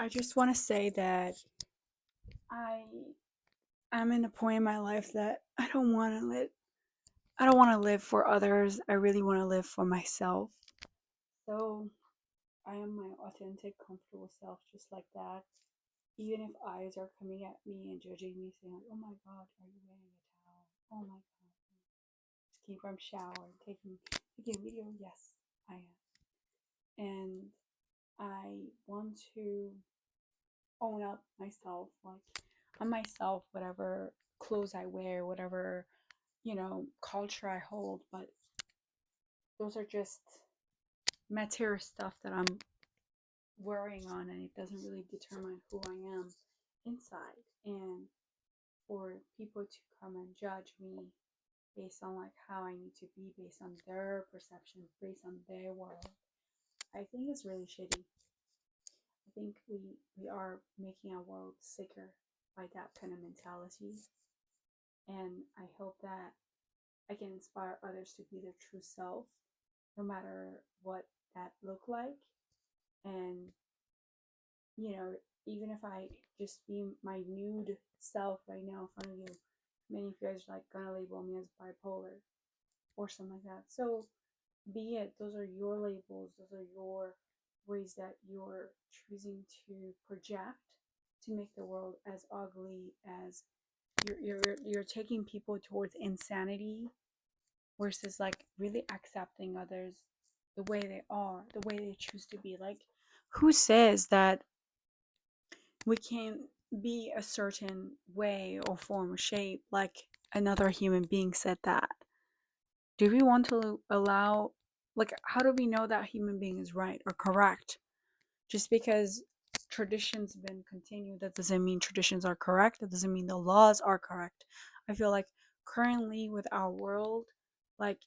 I just want to say that I am in a point in my life that I don't want to live for others. I really want to live for myself. So I am my authentic, comfortable self, just like that. Even if eyes are coming at me and judging me, saying, "Oh my God, are you wearing a towel? Oh my God, just came from shower, taking a video." Yes, I am, and I want to own up myself. Like I'm myself, whatever clothes I wear, whatever culture I hold. But those are just material stuff that I'm worrying on, and it doesn't really determine who I am inside. And for people to come and judge me based on like how I need to be, based on their perception, based on their world, I think it's really shitty. I think we are making our world sicker by that kind of mentality. And I hope that I can inspire others to be their true self, no matter what that look like. And even if I just be my nude self right now in front of you, many of you guys are like gonna label me as bipolar or something like that. So be it. Those are your labels. Those are your ways that you're choosing to project to make the world as ugly as you're taking people towards insanity versus like really accepting others the way they are, the way they choose to be. Like, who says that we can't be a certain way or form or shape like another human being said that? Do we want to allow, like, how do we know that human being is right or correct? Just because traditions been continued, that doesn't mean traditions are correct. That doesn't mean the laws are correct. I feel like currently with our world, like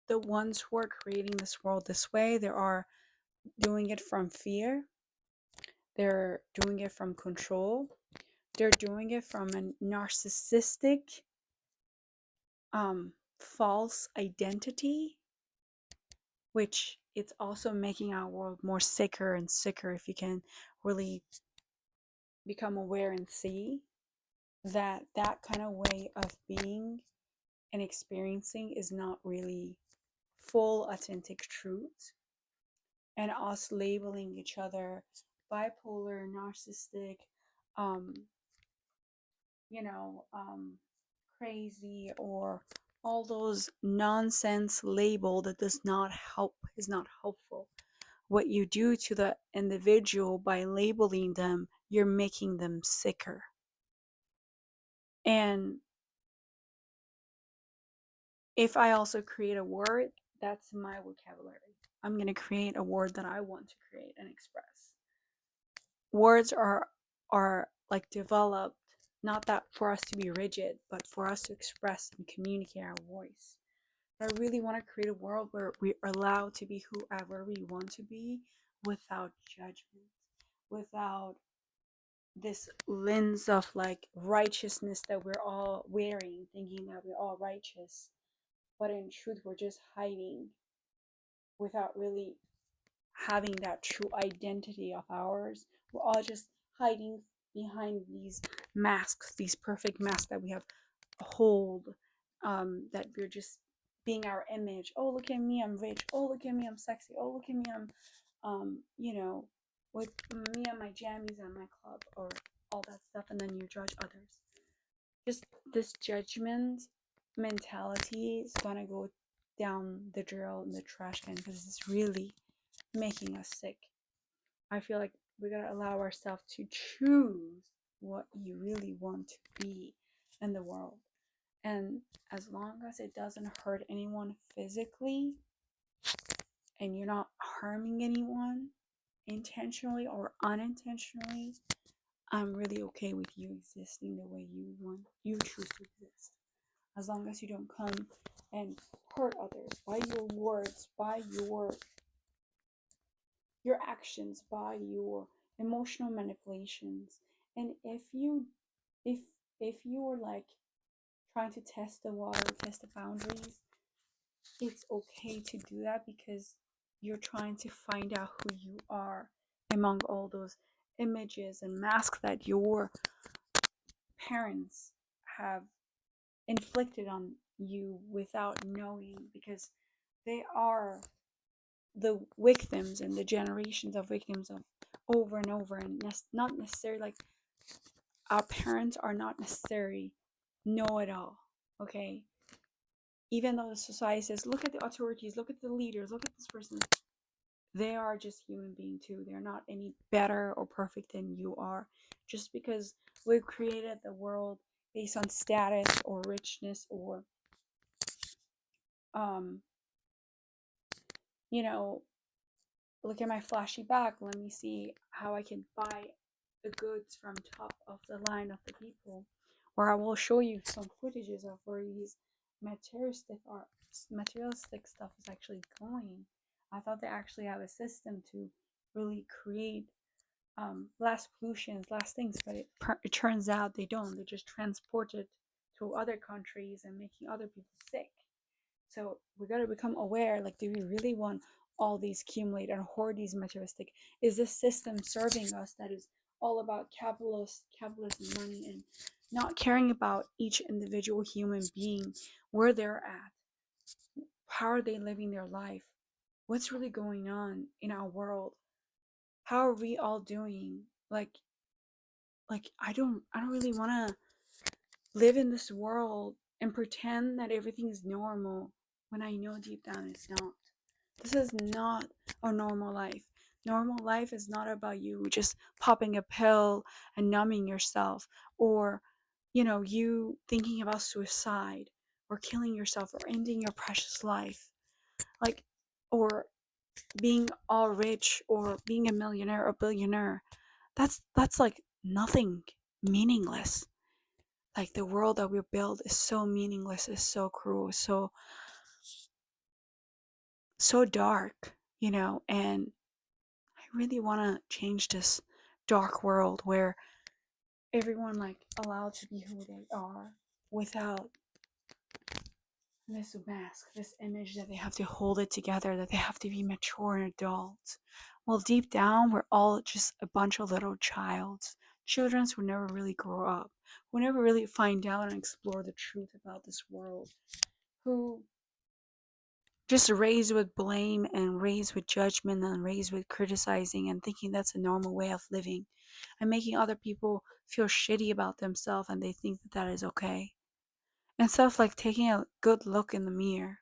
the ones who are creating this world this way, they are doing it from fear. They're doing it from control. They're doing it from a narcissistic, false identity, which it's also making our world more sicker and sicker if you can really become aware and see that that kind of way of being and experiencing is not really full authentic truth, and us labeling each other bipolar, narcissistic, um, you know, um, crazy, or all those nonsense label that does not help, is not helpful. What you do to the individual by labeling them, you're making them sicker. And if I also create a word, that's my vocabulary. I'm going to create a word that I want to create and express. Words are like developed, not that for us to be rigid, but for us to express and communicate our voice. I really want to create a world where we are allowed to be whoever we want to be without judgment, without this lens of like righteousness that we're all wearing, thinking that we're all righteous. But in truth, we're just hiding without really having that true identity of ours. We're all just hiding behind these masks, these perfect masks that we have hold, that we're just being our image. Oh, look at me, I'm rich. Oh, look at me, I'm sexy. Oh, look at me, I'm, with me and my jammies and my club, or all that stuff, and then you judge others. Just this judgment mentality is gonna go down the drill in the trash can because it's really making us sick. I feel like we gotta allow ourselves to choose what you really want to be in the world. And as long as it doesn't hurt anyone physically and you're not harming anyone intentionally or unintentionally, I'm really okay with you existing the way you choose to exist. As long as you don't come and hurt others by your words, by your actions, by your emotional manipulations. And if if you're like trying to test the water, test the boundaries, it's okay to do that because you're trying to find out who you are among all those images and masks that your parents have inflicted on you without knowing, because they are the victims and the generations of victims of over and over, and not necessarily like our parents are not necessarily know it all. Okay, even though the society says look at the authorities, look at the leaders, look at this person, they are just human beings too. They're not any better or perfect than you are. Just because we've created the world based on status or richness or um you know, look at my flashy bag, let me see how I can buy the goods from top of the line of the people. Or I will show you some footages of where these materialistic art materialistic stuff is actually going. I thought they actually have a system to really create less pollution, less things, but it turns out they don't. They just transport it to other countries and making other people sick. So we gotta become aware. Like, do we really want all these accumulate and hoard these materialistic? Is this system serving us that is all about capitalism, money, and not caring about each individual human being, where they're at, how are they living their life, what's really going on in our world, how are we all doing? Like I don't really want to live in this world and pretend that everything is normal when I know deep down it's not. This is not a normal life. Normal life is not about you just popping a pill and numbing yourself, or you thinking about suicide or killing yourself or ending your precious life, like, or being all rich or being a millionaire or billionaire. That's like nothing, meaningless. Like, the world that we build is so meaningless, is so cruel, so dark, and I really want to change this dark world where everyone like allowed to be who they are without this mask, this image that they have to hold it together, that they have to be mature and adult. Well, deep down, we're all just a bunch of little children who never really grow up, who never really find out and explore the truth about this world, who just raised with blame and raised with judgment and raised with criticizing and thinking that's a normal way of living and making other people feel shitty about themselves, and they think that that is okay. Instead of like taking a good look in the mirror,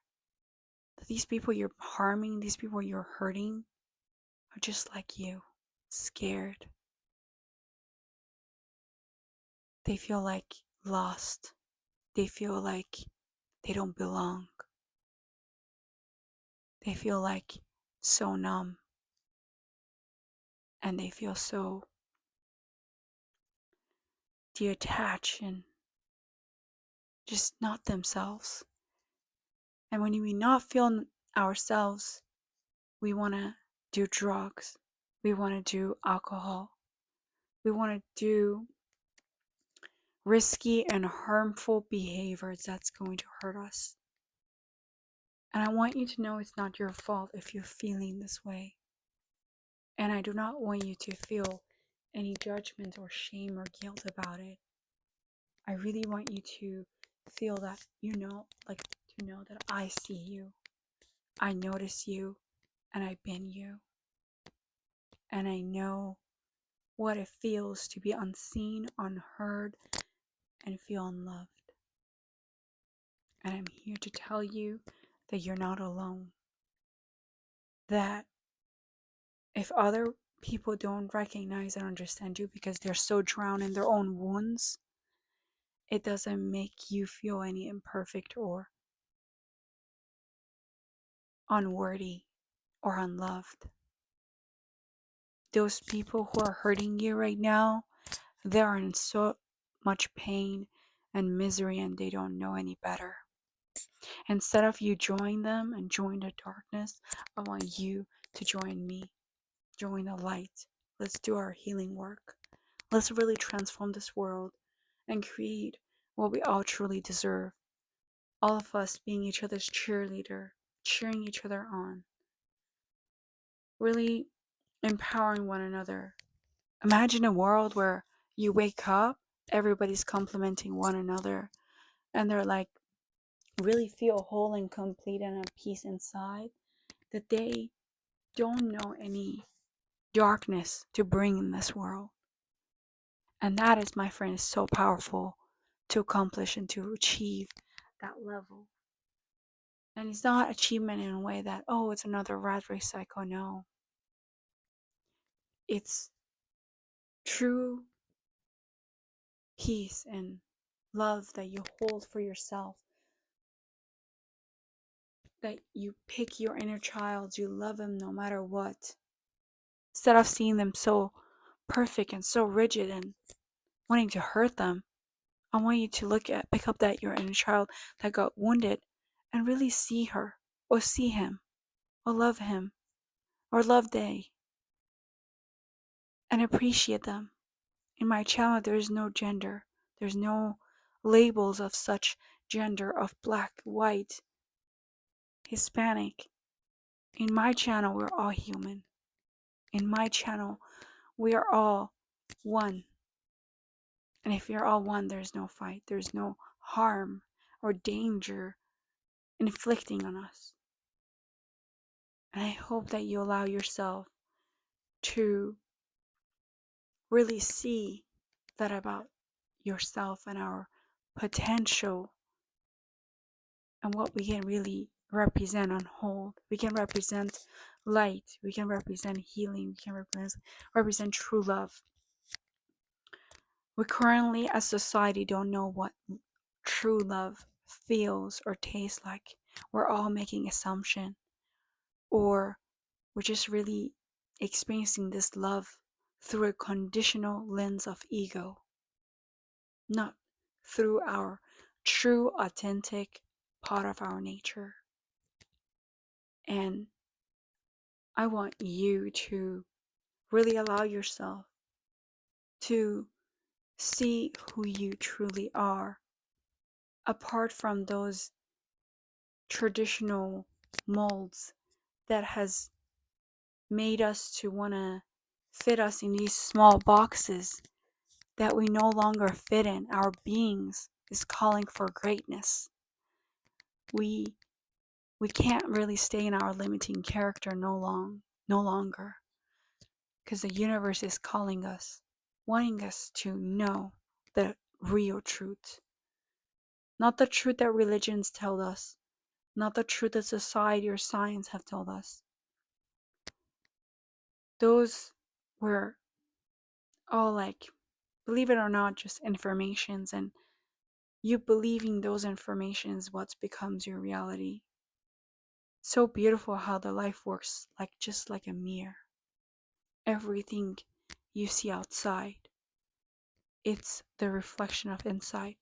that these people you're harming, these people you're hurting, are just like you, scared. They feel like lost. They feel like they don't belong. They feel like so numb, and they feel so detached and just not themselves. And when we not feel ourselves, we want to do drugs. We want to do alcohol. We want to do risky and harmful behaviors that's going to hurt us. And I want you to know it's not your fault if you're feeling this way. And I do not want you to feel any judgment or shame or guilt about it. I really want you to feel that, like, to know that I see you, I notice you, and I've been you. And I know what it feels to be unseen, unheard, and feel unloved. And I'm here to tell you that you're not alone. That if other people don't recognize and understand you because they're so drowned in their own wounds, it doesn't make you feel any imperfect or unworthy or unloved. Those people who are hurting you right now, they are in so much pain and misery, and they don't know any better. Instead of you join them and join the darkness, I want you to join me, join the light. Let's do our healing work. Let's really transform this world and create what we all truly deserve. All of us being each other's cheerleader, cheering each other on, really empowering one another, Imagine a world where you wake up, everybody's complimenting one another, and they're like really feel whole and complete and at peace inside, that they don't know any darkness to bring in this world. And that is, my friend, is so powerful to accomplish and to achieve that level. And it's not achievement in a way that, oh, it's another rat race cycle. No, it's true peace and love that you hold for yourself, that you pick your inner child, you love them no matter what. Instead of seeing them so perfect and so rigid and wanting to hurt them, I want you to pick up that your inner child that got wounded and really see her or see him or love him or love they and appreciate them. In my channel, there is no gender. There's no labels of such gender of black, white, Hispanic. In my channel, we're all human. In my channel, we are all one. And if you're all one, there's no fight. There's no harm or danger inflicting on us. And I hope that you allow yourself to really see that about yourself and our potential and what we can really represent and hold. We can represent light, we can represent healing, we can represent true love. We currently, as society, don't know what true love feels or tastes like. We're all making assumption, or we're just really experiencing this love through a conditional lens of ego, not through our true, authentic part of our nature. And I want you to really allow yourself to see who you truly are, apart from those traditional molds that has made us to want to fit us in these small boxes that we no longer fit in. Our beings is calling for greatness. We we can't really stay in our limiting character no longer, because the universe is calling us, wanting us to know the real truth. Not the truth that religions tell us, not the truth that society or science have told us. Those were all, like, believe it or not, just informations, and you believing those informations what becomes your reality. It's so beautiful how the life works, like just like a mirror. Everything you see outside, it's the reflection of inside.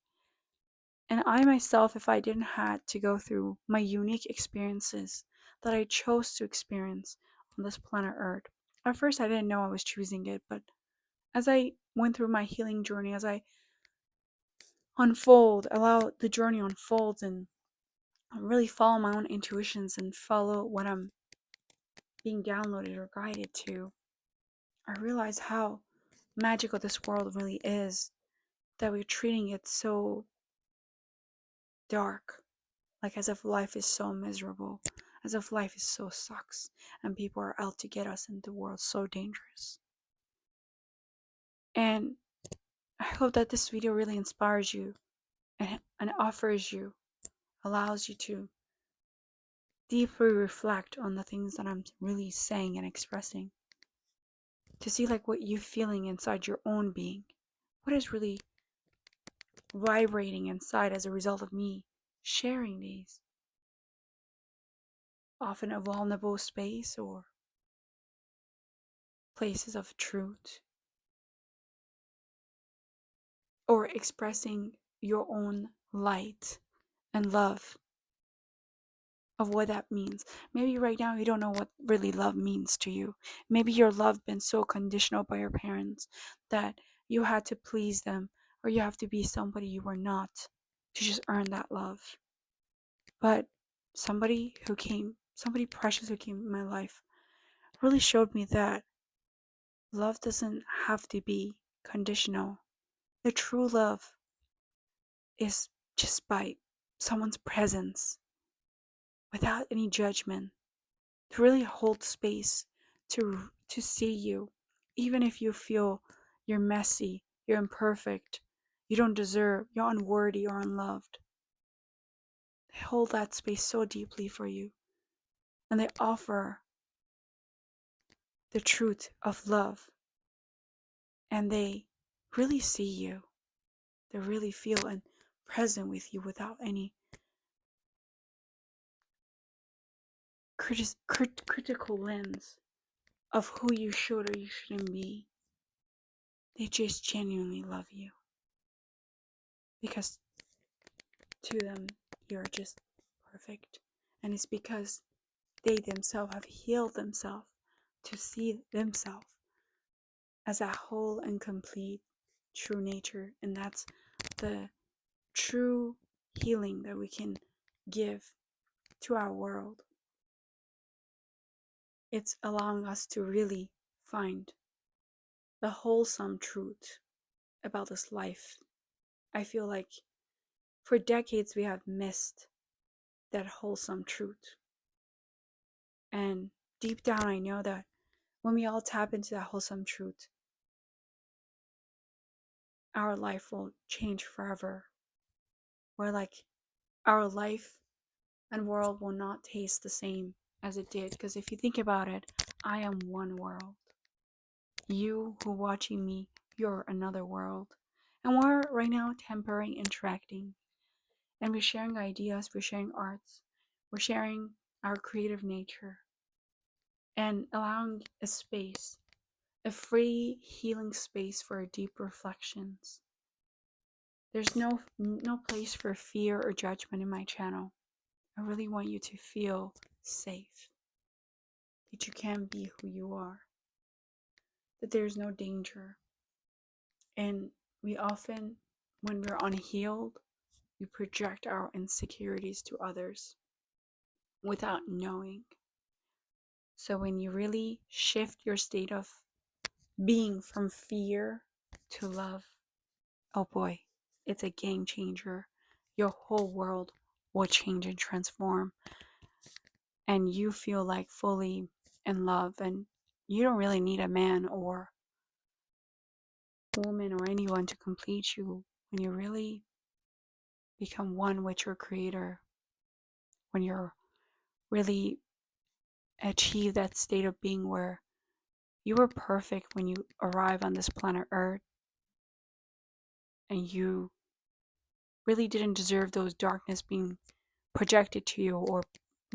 And I myself, if I didn't had to go through my unique experiences that I chose to experience on this planet Earth, at first I didn't know I was choosing it, but as I went through my healing journey, as I allow the journey unfolds and really follow my own intuitions and follow what I'm being downloaded or guided to, I realize how magical this world really is, that we're treating it so dark, like as if life is so miserable, as if life is so sucks, and people are out to get us and the world's so dangerous. And I hope that this video really inspires you and offers you, allows you to deeply reflect on the things that I'm really saying and expressing, to see like what you're feeling inside your own being, what is really vibrating inside as a result of me sharing these, often a vulnerable space or places of truth, or expressing your own light and love of what that means. Maybe right now you don't know what really love means to you. Maybe your love been so conditional by your parents that you had to please them, or you have to be somebody you were not to just earn that love. But somebody precious who came in my life really showed me that Love doesn't have to be conditional. The true love is just by someone's presence without any judgment, to really hold space, to see you, even if you feel you're messy, you're imperfect, you don't deserve, you're unworthy or unloved. They hold that space so deeply for you, and they offer the truth of love, and they really see you. They really feel and present with you without any critical lens of who you should or you shouldn't be. They just genuinely love you because to them you're just perfect. And it's because they themselves have healed themselves to see themselves as a whole and complete true nature. And that's the true healing that we can give to our world. It's allowing us to really find the wholesome truth about this life. I feel like for decades we have missed that wholesome truth. And deep down, I know that when we all tap into that wholesome truth, our life will change forever. Where, like, our life and world will not taste the same as it did. Because if you think about it, I am one world. You who watching me, you're another world. And we're right now temporary interacting. And we're sharing ideas, we're sharing arts, we're sharing our creative nature, and allowing a space, a free healing space for deep reflections. There's no place for fear or judgment in my channel. I really want you to feel safe, that you can be who you are, that there's no danger. And we often, when we're unhealed, we project our insecurities to others without knowing. So when you really shift your state of being from fear to love, oh boy, it's a game changer. Your whole world will change and transform, and you feel like fully in love, and you don't really need a man or woman or anyone to complete you. When you really become one with your creator, when you're really achieve that state of being where you were perfect when you arrive on this planet Earth, and you really didn't deserve those darkness being projected to you or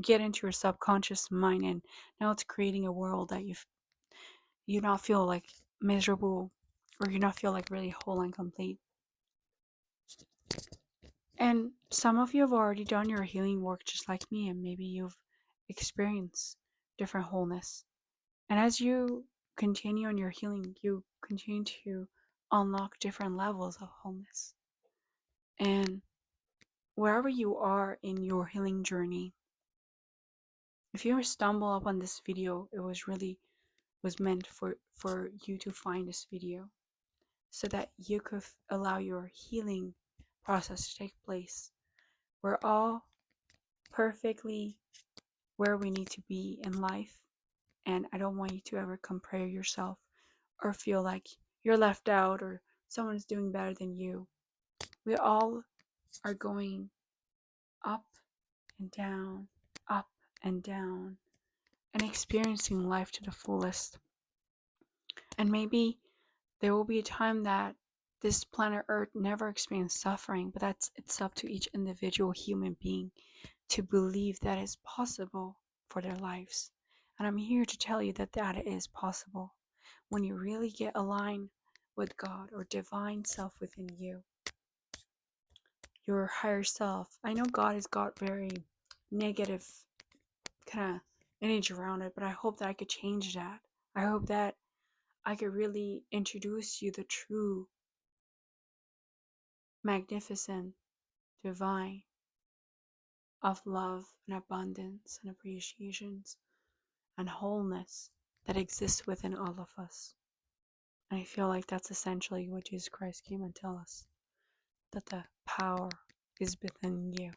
get into your subconscious mind, and now it's creating a world that you not feel like miserable, or you not feel like really whole and complete. And some of you have already done your healing work just like me, and maybe you've experienced different wholeness. And as you continue on your healing, you continue to unlock different levels of wholeness. And wherever you are in your healing journey, if you stumble upon this video, it was meant for you to find this video so that you could allow your healing process to take place. We're all perfectly where we need to be in life, and I don't want you to ever compare yourself or feel like you're left out or someone's doing better than you. We all are going up and down, up and down, and experiencing life to the fullest. And maybe there will be a time that this planet Earth never experienced suffering, but it's up to each individual human being to believe that is possible for their lives. And I'm here to tell you that that is possible when you really get aligned with God or divine self within you, your higher self. I know God has got very negative kind of image around it, but I hope that I could change that. I hope that I could really introduce you the true, magnificent, divine of love and abundance and appreciations and wholeness that exists within all of us. And I feel like that's essentially what Jesus Christ came and tell us, that the power is within you.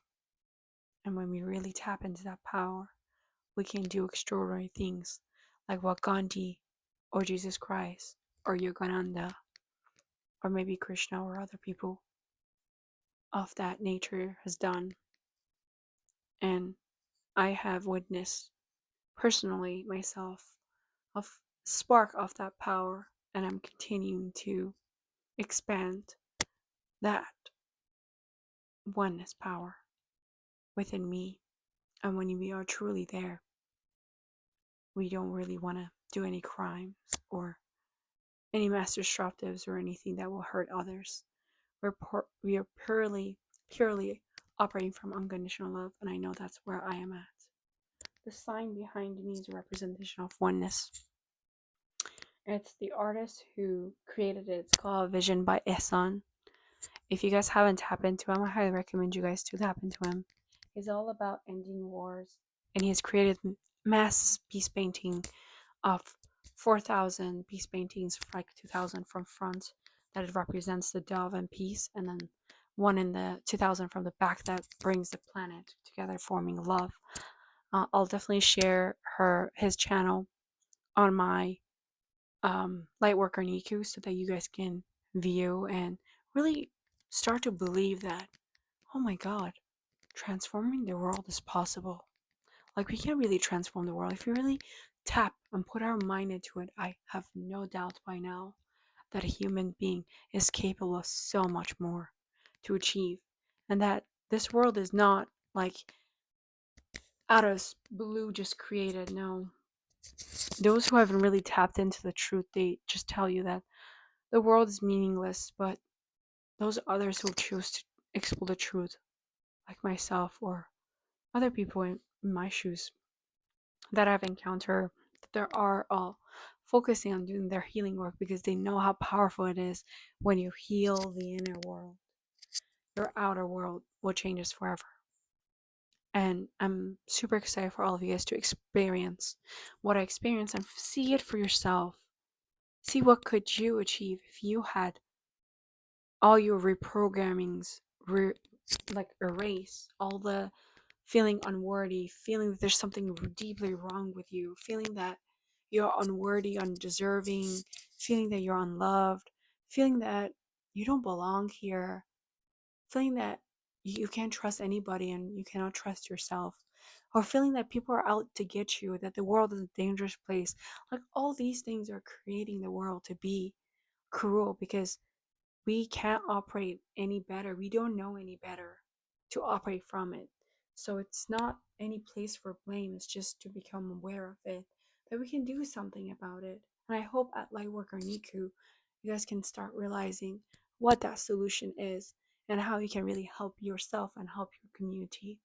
And when we really tap into that power, we can do extraordinary things like what Gandhi or Jesus Christ or Yogananda or maybe Krishna or other people of that nature has done. And I have witnessed personally myself of spark of that power, and I'm continuing to expand that oneness power within me. And when we are truly there, we don't really want to do any crimes or any mass destructives or anything that will hurt others. We are purely operating from unconditional love, and I know that's where I am at. The sign behind me is a representation of oneness. It's the artist who created it. It's called Vision by Ehsan. If you guys haven't tapped into him, I highly recommend you guys to tap into him. He's all about ending wars, and he has created mass peace painting of 4,000 peace paintings, like 2,000 from front, that it represents the dove and peace, and then one in the 2,000 from the back that brings the planet together, forming love. I'll definitely share his channel on my Lightworker Niku so that you guys can view and really start to believe that, oh my god, transforming the world is possible. Like, we can really transform the world if we really tap and put our mind into it. I have no doubt by now that a human being is capable of so much more to achieve, and that this world is not like out of blue just created. No, those who haven't really tapped into the truth, they just tell you that the world is meaningless, but those others who choose to explore the truth, like myself or other people in my shoes that I've encountered, that are all focusing on doing their healing work because they know how powerful it is when you heal the inner world. Your outer world will change us forever. And I'm super excited for all of you guys to experience what I experienced and see it for yourself. See what could you achieve if you had all your reprogrammings like erase all the feeling unworthy, feeling that there's something deeply wrong with you, feeling that you're unworthy, undeserving, feeling that you're unloved, feeling that you don't belong here, feeling that you can't trust anybody and you cannot trust yourself, or feeling that people are out to get you, that the world is a dangerous place. Like, all these things are creating the world to be cruel because we can't operate any better. We don't know any better to operate from it. So it's not any place for blame. It's just to become aware of it, that we can do something about it. And I hope at Lightworker Niku, you guys can start realizing what that solution is and how you can really help yourself and help your community.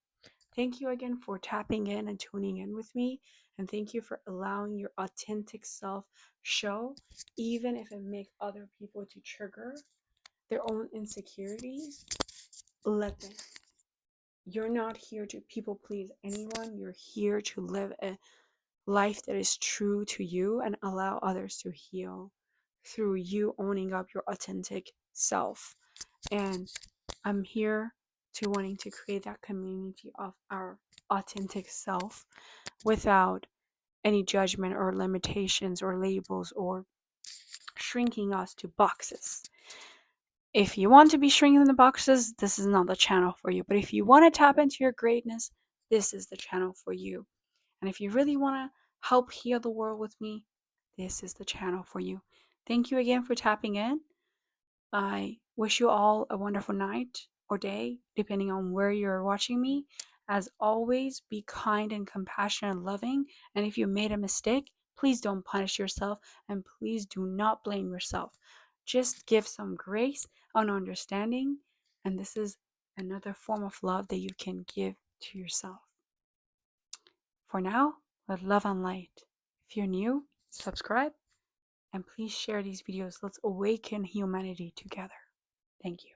Thank you again for tapping in and tuning in with me. And thank you for allowing your authentic self show, even if it makes other people to trigger their own insecurities. Let them. You're not here to people please anyone. You're here to live a life that is true to you and allow others to heal through you owning up your authentic self. And I'm here to wanting to create that community of our authentic self without any judgment or limitations or labels or shrinking us to boxes. If you want to be shrinking in the boxes, this is not the channel for you. But if you want to tap into your greatness, this is the channel for you. And if you really want to help heal the world with me, this is the channel for you. Thank you again for tapping in. I wish you all a wonderful night or day, depending on where you're watching me. As always, be kind and compassionate and loving. And if you made a mistake, please don't punish yourself and please do not blame yourself. Just give some grace and understanding. And this is another form of love that you can give to yourself. For now, with love and light. If you're new, subscribe and please share these videos. Let's awaken humanity together. Thank you.